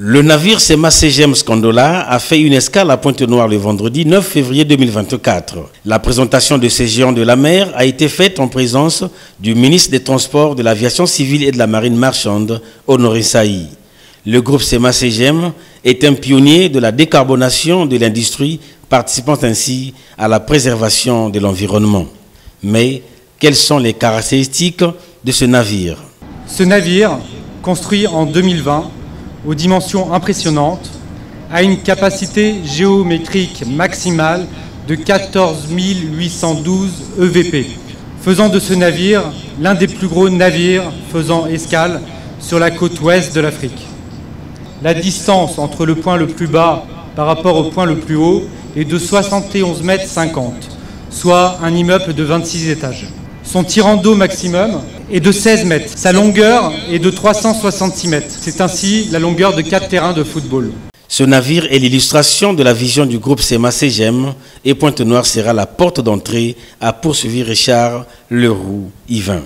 Le navire Sema CGM Scandola a fait une escale à Pointe-Noire le vendredi 9 février 2024. La présentation de ces géants de la mer a été faite en présence du ministre des Transports, de l'Aviation civile et de la Marine marchande, Honoré Saï. Le groupe Sema CGM est un pionnier de la décarbonation de l'industrie, participant ainsi à la préservation de l'environnement. Mais quelles sont les caractéristiques de ce navire? Ce navire, construit en 2020, aux dimensions impressionnantes, a une capacité géométrique maximale de 14 812 EVP, faisant de ce navire l'un des plus gros navires faisant escale sur la côte ouest de l'Afrique. La distance entre le point le plus bas par rapport au point le plus haut est de 71,50 mètres, soit un immeuble de 26 étages. Son tirant d'eau maximum est de 16 mètres. Sa longueur est de 366 mètres. C'est ainsi la longueur de 4 terrains de football. Ce navire est l'illustration de la vision du groupe Sema CGM et Pointe-Noire sera la porte d'entrée, a poursuivi Richard Leroux-Yvain.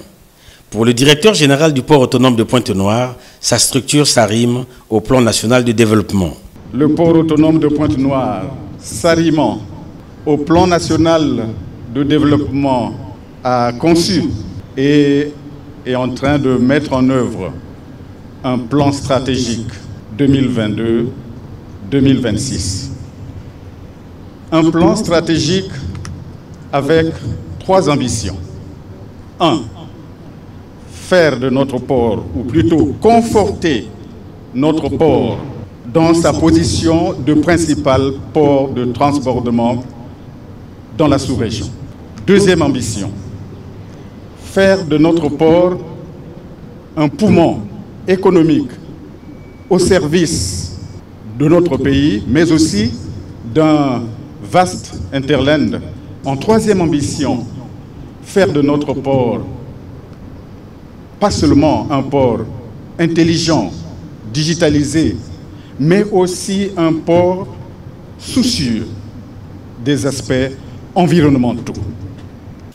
Pour le directeur général du port autonome de Pointe-Noire, sa structure s'arrime au plan national de développement. Le port autonome de Pointe-Noire, s'arrimant au plan national de développement, a conçu et est en train de mettre en œuvre un plan stratégique 2022-2026. Un plan stratégique avec 3 ambitions. 1. Faire de notre port, ou plutôt conforter notre port dans sa position de principal port de transbordement dans la sous-région. Deuxième ambition, faire de notre port un poumon économique au service de notre pays, mais aussi d'un vaste hinterland. En troisième ambition, faire de notre port pas seulement un port intelligent, digitalisé, mais aussi un port soucieux des aspects environnementaux.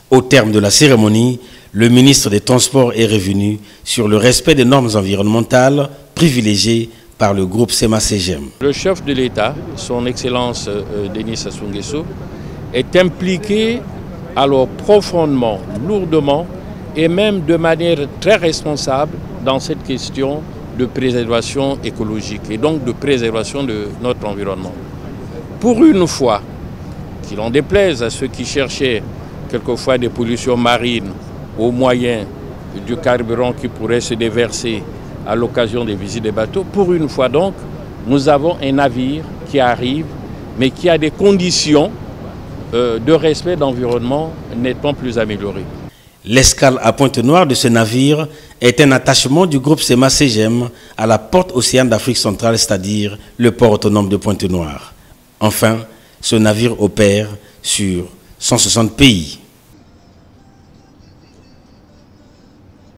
Au terme de la cérémonie, le ministre des Transports est revenu sur le respect des normes environnementales privilégiées par le groupe Sema CGM. Le chef de l'État, son Excellence Denis Sassou Nguesso, est impliqué alors profondément, lourdement et même de manière très responsable dans cette question de préservation écologique et donc de préservation de notre environnement. Pour une fois, qu'il en déplaise à ceux qui cherchaient quelquefois des pollutions marines au moyen du carburant qui pourrait se déverser à l'occasion des visites des bateaux, pour une fois donc, nous avons un navire qui arrive, mais qui a des conditions de respect d'environnement nettement plus améliorées. L'escale à Pointe-Noire de ce navire est un attachement du groupe Sema CGM à la porte océane d'Afrique centrale, c'est-à-dire le port autonome de Pointe-Noire. Enfin, ce navire opère sur 160 pays.